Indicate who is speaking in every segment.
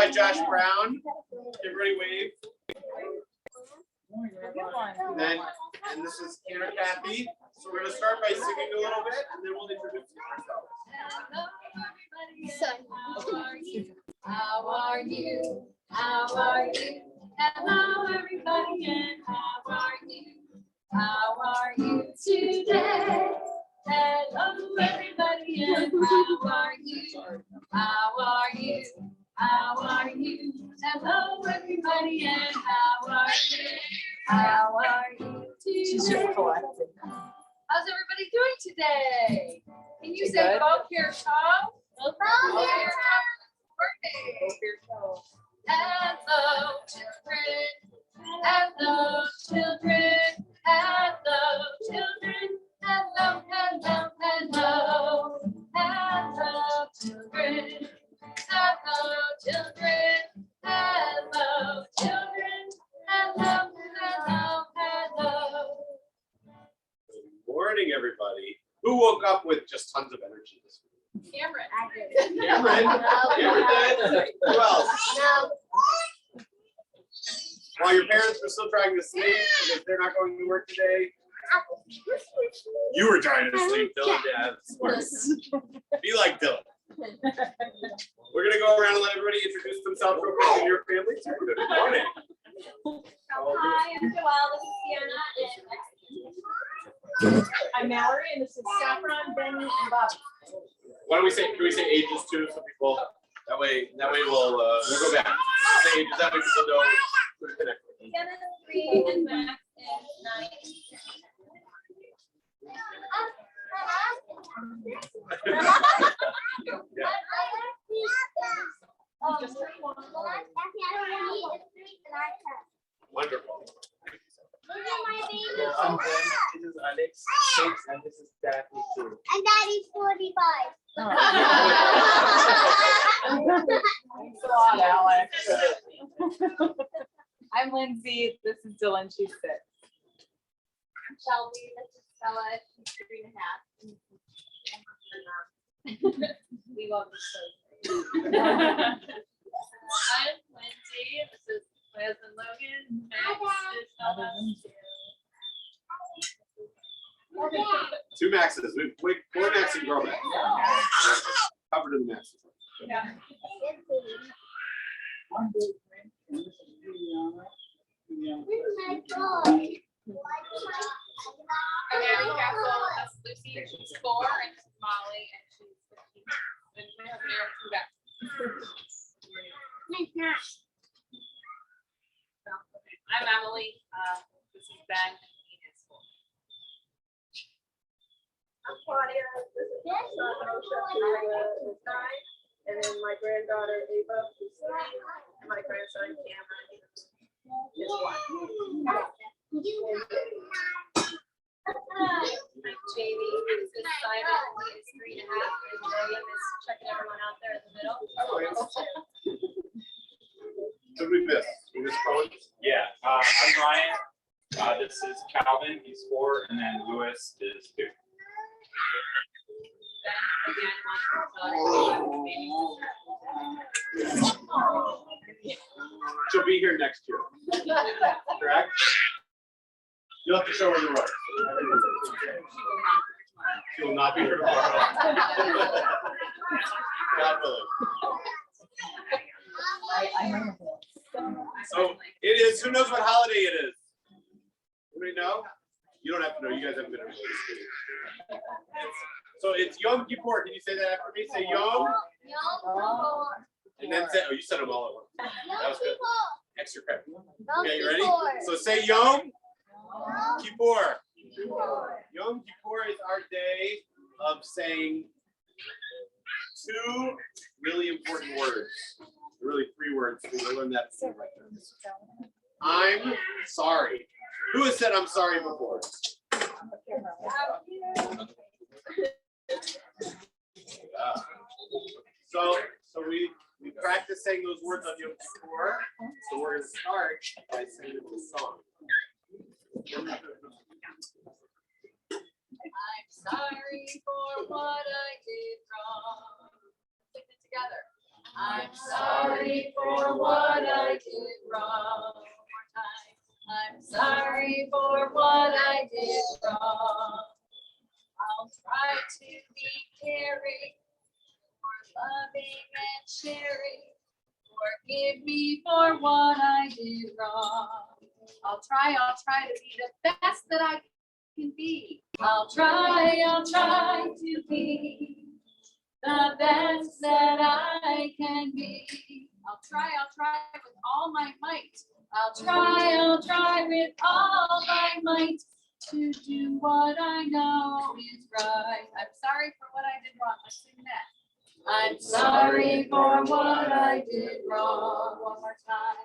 Speaker 1: By Josh Brown. Everybody wave. And this is Tanner Kathy. So we're going to start by singing a little bit, and then we'll introduce ourselves.
Speaker 2: How are you? How are you? Hello, everybody, and how are you? How are you today? Hello, everybody, and how are you? How are you? How are you? Hello, everybody, and how are you? How are you today? How's everybody doing today? Can you say both here, Tom? Both here, birthday. Hello, children. Hello, children. Hello, children. Hello, hello, hello. Hello, children. Hello, children. Hello, children. Hello, hello, hello.
Speaker 1: Good morning, everybody. Who woke up with just tons of energy this week?
Speaker 2: Cameron.
Speaker 1: Cameron? Cameron did? Who else?
Speaker 2: No.
Speaker 1: While your parents were still trying to sleep because they're not going to work today. You were trying to sleep, Dylan. Yeah, smart. Be like Dylan. We're going to go around and let everybody introduce themselves real quick and your families. Good morning.
Speaker 2: Hi, I'm Joelle. This is Sienna. And
Speaker 3: I'm Mallory, and this is Saffron, Benny, and Bob.
Speaker 1: Why don't we say? Can we say ages too, so people? That way we'll go back. Say ages. That way people know who to connect with.
Speaker 2: Sienna is 3 and Max is 9.
Speaker 1: Yeah. Wonderful.
Speaker 4: I'm Ben, this is Alex, 6, and this is Daphne, 2.
Speaker 5: And Daddy's 45.
Speaker 3: Thanks a lot, Alex. I'm Lindsay. This is Dylan. She's 6.
Speaker 2: I'm Shelby. This is Stella. She's 3.5. We love this show. I'm Lindsay. This is my husband Logan. Max is Stella.
Speaker 1: Two Maxes. We've 4 Max and girl Max. Covered in the Maxes.
Speaker 2: Yeah.
Speaker 5: Where's my dog?
Speaker 2: I'm Abby Castle. That's Lucy. She's 4, and this is Molly, and she's 15. And my husband Eric is back. I'm Emily. This is Ben. He is 4.
Speaker 3: I'm Claudia. This is Moshe, 9, and then my granddaughter Ava, who's 3, and my grandson Cameron is 1.
Speaker 2: I'm Jamie. This is Simon. He is 3.5. And William is checking everyone out there in the middle.
Speaker 1: So we missed. We missed Colin.
Speaker 4: Yeah, I'm Ryan. This is Calvin, he's 4, and then Lewis is 2.
Speaker 1: She'll be here next year. Correct? You'll have to show her the ropes. She will not be here tomorrow. God willing. So it is. Who knows what holiday it is? Anybody know? You don't have to know. You guys haven't been to school. So it's Yom Kippur. Can you say that after me? Say Yom. And then say, oh, you said them all at once. That was good. Extra credit. Okay, you ready? So say Yom Kippur. Yom Kippur is our day of saying 2 really important words. Really 3 words. We'll learn that. I'm sorry. Who has said I'm sorry before? So we practice saying those words on Yom Kippur. So we're going to start by singing this song.
Speaker 2: I'm sorry for what I did wrong. Sing it together. I'm sorry for what I did wrong. One more time. I'm sorry for what I did wrong. I'll try to be caring, more loving and sharing. Forgive me for what I did wrong. I'll try to be the best that I can be. I'll try to be the best that I can be. I'll try with all my might. I'll try with all my might to do what I know is right. I'm sorry for what I did wrong. Let's sing that. I'm sorry for what I did wrong. One more time.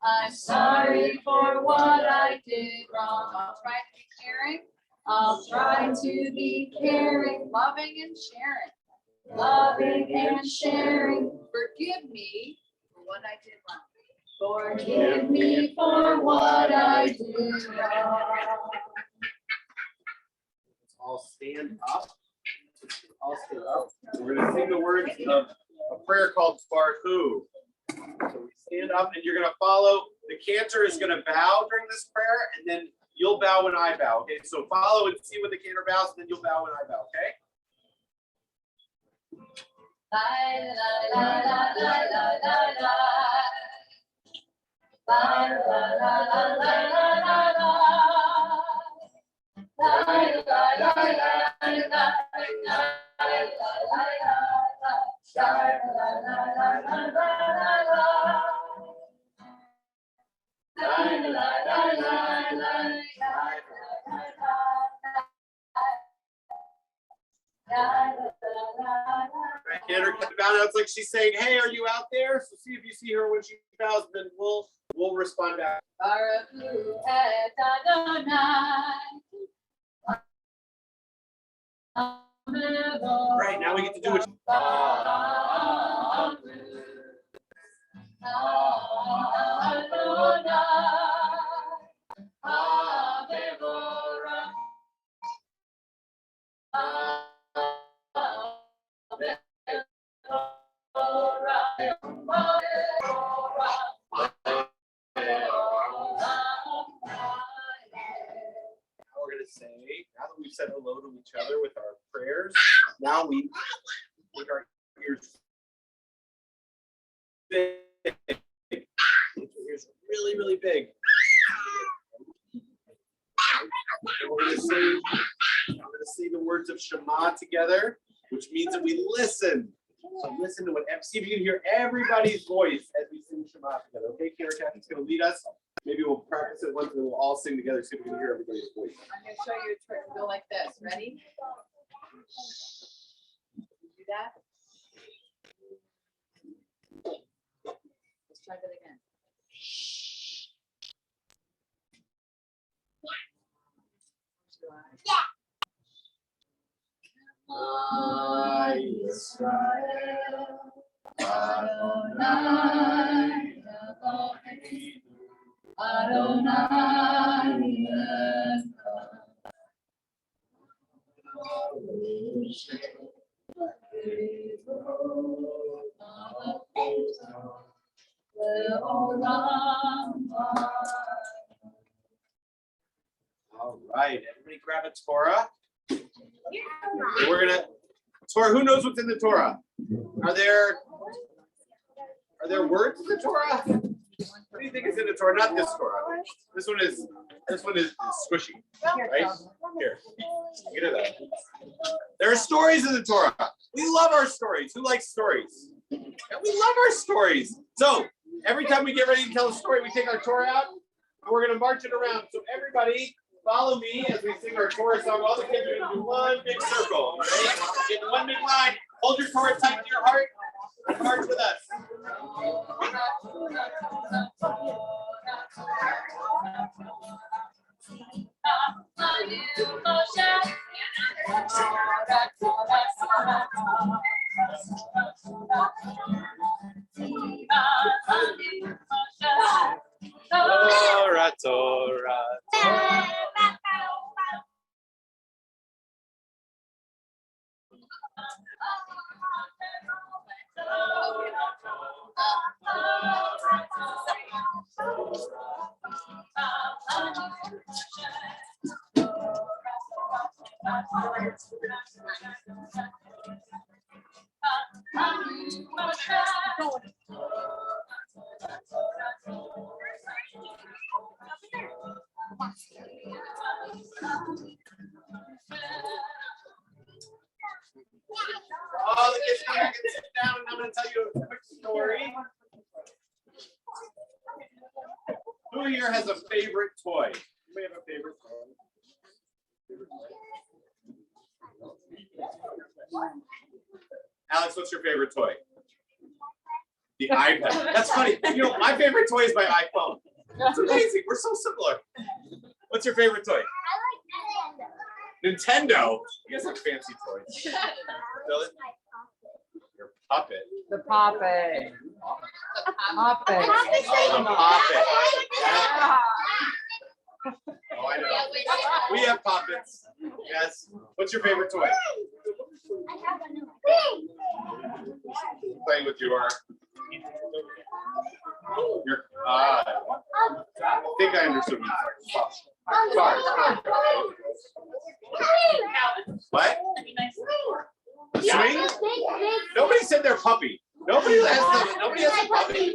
Speaker 2: I'm sorry for what I did wrong. I'll try to be caring. I'll try to be caring, loving and sharing. Loving and sharing. Forgive me for what I did wrong. Forgive me for what I did wrong.
Speaker 1: All stand up. All stand up. We're going to sing the words of a prayer called Barhu. So we stand up and you're going to follow. The cantor is going to bow during this prayer, and then you'll bow when I bow. Okay, so follow and see when the cantor bows, and then you'll bow when I bow. Okay. Cantor can bow now. It's like she's saying, "Hey, are you out there?" So see if you see her when she bows, then we'll respond back. Right, now we get to do it. We're going to say, now that we've said hello to each other with our prayers, now we make our ears big. Make your ears really, really big. And we're going to say the words of Shema together, which means that we listen. So listen to whatever, see if you can hear everybody's voice as we sing Shema together. Okay, Kara Kathy's going to lead us. Maybe we'll practice it once and we'll all sing together so we can hear everybody's voice.
Speaker 2: I'm going to show you a trick. Go like this. Ready? Do that. Let's try that again. Israel, Adonai, Adonai,
Speaker 1: All right, everybody grab a Torah. We're gonna Torah. Who knows what's in the Torah? Are there words in the Torah? What do you think is in the Torah? Not this Torah. This one is squishy, right? Here, get it up. There are stories in the Torah. We love our stories. Who likes stories? And we love our stories. So every time we get ready to tell a story, we take our Torah out and we're gonna march it around. So everybody, follow me as we sing our Torah song. All the kids are gonna do one big circle. Ready? Get in one big line. Hold your Torah tight to your heart and march with us. Torah, Torah, Torah. Oh, the kids come back and sit down, and I'm going to tell you a quick story. Who here has a favorite toy? We have a favorite toy. Alex, what's your favorite toy? The iPad. That's funny. You know, my favorite toy is my iPhone. It's amazing. We're so similar. What's your favorite toy? Nintendo. You guys have fancy toys. Really? Your puppet.
Speaker 6: The puppet. Puppet.
Speaker 1: Oh, the puppet. Oh, I know. We have puppets. Yes. What's your favorite toy? Playing with your. I think I understood what what? Swing? Nobody said they're puppy. Nobody has a puppy.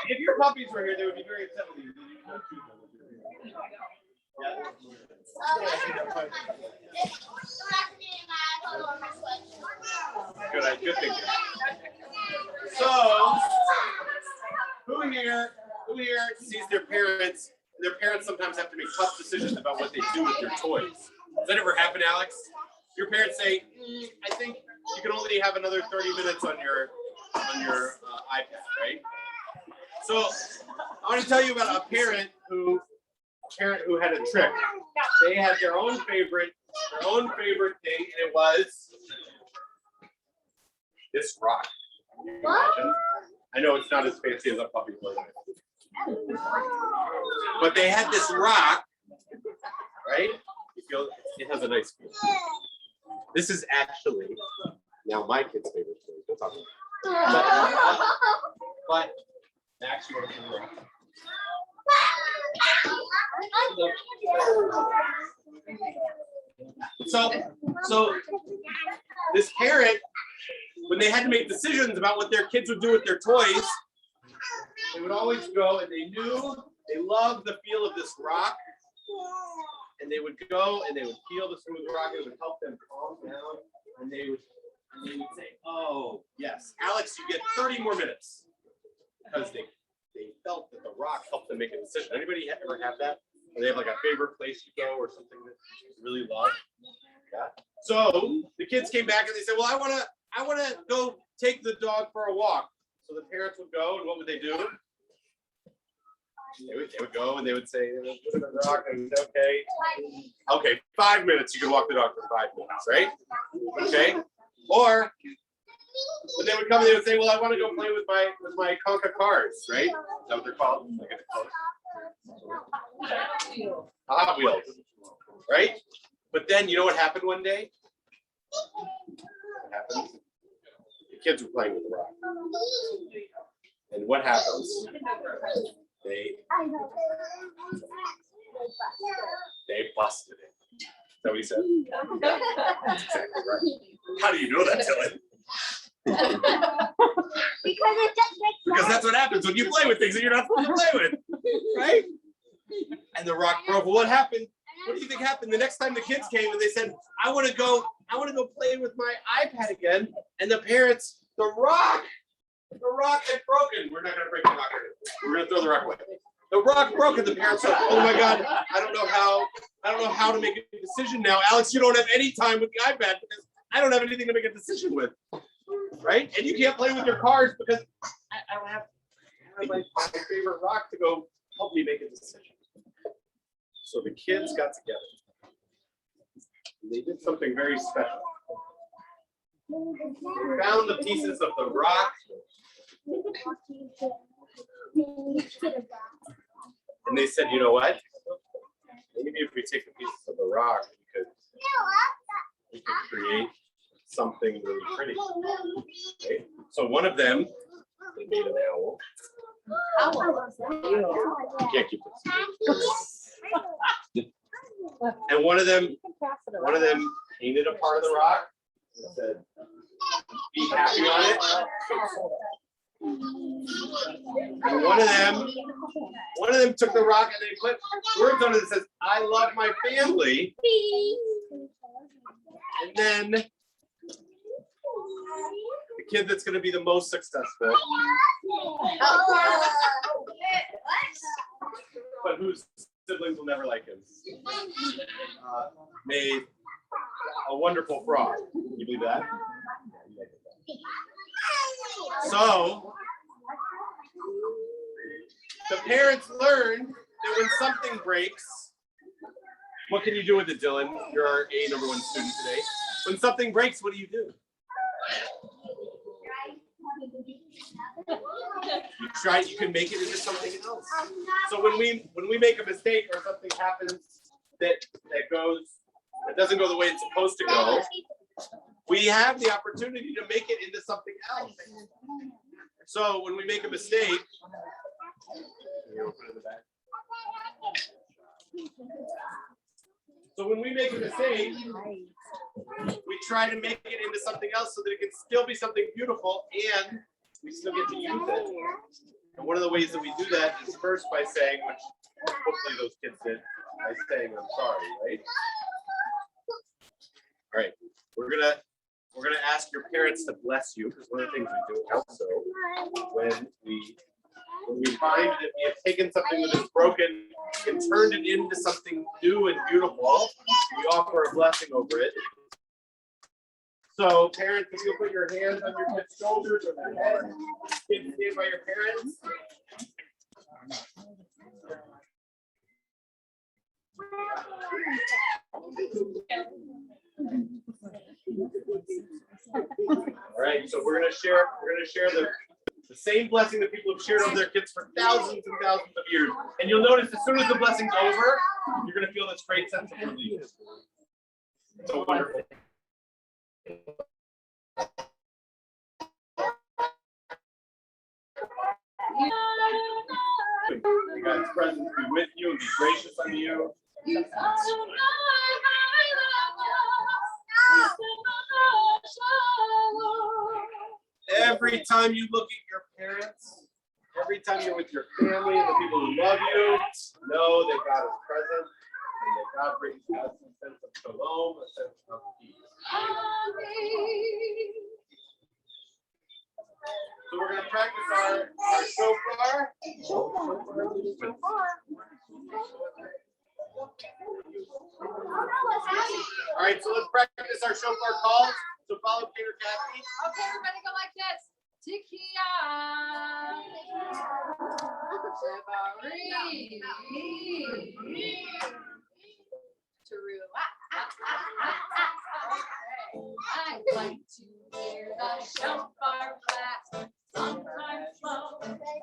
Speaker 1: If your puppies were here, they would be very upset with you. Good thinking. So, who here sees their parents? Their parents sometimes have to make tough decisions about what they do with their toys. Does that ever happen, Alex? Your parents say, I think you can only have another 30 minutes on your iPad, right? So I want to tell you about a parent who had a trick. They had their own favorite thing, and it was this rock. Can you imagine? I know it's not as fancy as a puppy toy. But they had this rock, right? You feel it has a nice feel. This is actually now my kid's favorite toy. We'll talk about it. But actually, what so this parent, when they had to make decisions about what their kids would do with their toys, they would always go, and they loved the feel of this rock, and they would go and they would feel the smooth rock. It would help them calm down, and they would say, "Oh yes, Alex, you get 30 more minutes," because they felt that the rock helped them make a decision. Anybody ever have that? Or they have like a favorite place to go or something that you really love? Yeah. So the kids came back and they said, "Well, I want to go take the dog for a walk." So the parents would go, and what would they do? They would go and they would say, okay, 5 minutes. You can walk the dog for 5 minutes, right? Okay. Or when they would come, they would say, "Well, I want to go play with my Conca cars," right? Is that what they're called? Hot Wheels, right? But then you know what happened one day? What happened? The kids were playing with the rock. And what happens? They busted it. Is that what he said? That's exactly right. How do you know that, Dylan? Because that's what happens when you play with things that you're not supposed to play with, right? And the rock broke. Well, what happened? What do you think happened? The next time the kids came and they said, I want to go play with my iPad again. And the parents, the rock had broken. We're not going to break the rock. We're going to throw the rock away. The rock broke, and the parents said, "Oh my God, I don't know how to make a decision now. Alex, you don't have any time with the iPad because I don't have anything to make a decision with." Right? And you can't play with your cars because I don't have my favorite rock to go help me make a decision. So the kids got together. And they did something very special. They found the pieces of the rock. And they said, "You know what? Maybe if we take the pieces of the rock, we could create something really pretty." Okay? So one of them, they made an owl. You can't keep this. And one of them painted a part of the rock and said, "Be happy on it." And one of them took the rock and they put words on it that says, "I love my family." And then the kid that's going to be the most successful, but whose siblings will never like him, made a wonderful frog. Can you believe that? So the parents learned that when something breaks, what can you do with it, Dylan? You're our #1 student today. When something breaks, what do? You try. You can make it into something else. So when we make a mistake or something happens that doesn't go the way it's supposed to go, we have the opportunity to make it into something else. So when we make a mistake, we try to make it into something else so that it can still be something beautiful and we still get to use it. And one of the ways that we do that is first by saying, which hopefully those kids did, by saying I'm sorry, right? All right, we're gonna ask your parents to bless you, because one of the things we do also when we find that we have taken something that is broken and turned it into something new and beautiful, we offer a blessing over it. So parents, if you'll put your hands on your kids' shoulders or their head, kids stand by your parents. All right, so we're gonna share the same blessing that people have shared over their kids for thousands and thousands of years. And you'll notice as soon as the blessing's over, you're gonna feel this great sense of relief. It's so wonderful. May God's presence be with you and be gracious unto you. Every time you look at your parents, every time you're with your family and the people who love you, know that God is present and that God brings us a sense of shalom, a sense of peace. So we're going to practice our shofar. All right, so let's practice our shofar calls. So follow Peter Kathy.
Speaker 2: Okay, everybody go like this. Tikia. I'd like to hear the shofar blast. Sometimes slow,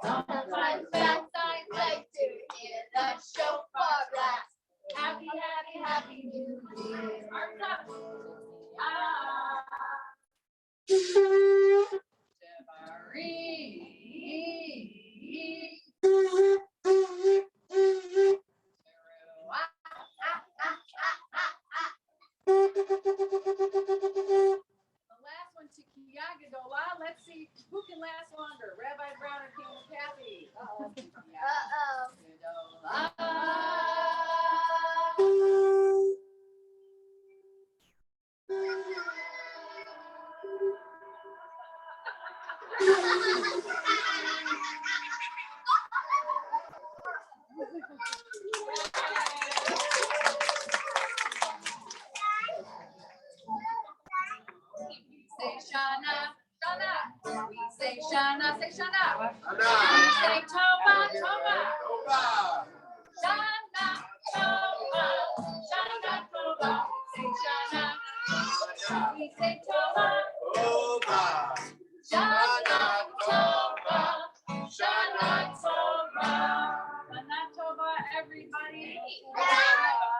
Speaker 2: sometimes fast. I'd like to hear the shofar blast. Happy, happy, happy New Year. Arms up. Let's see who can last longer, Rabbi Brown or King Kathy. Say Shana, Shana. We say Shana, say Shana. We say Tova, Tova. Shana, Tova, Shana, Tova. Say Shana. We say Tova. Shana, Tova, Shana, Tova. Shana, Tova, everybody.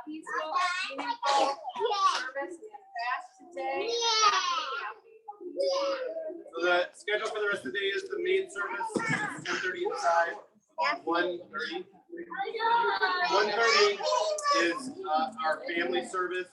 Speaker 2: Peaceful, meaningful service. We have fast today.
Speaker 1: So the schedule for the rest of the day is the main service, 10:30 inside, 1:30. 1:30 is our family service.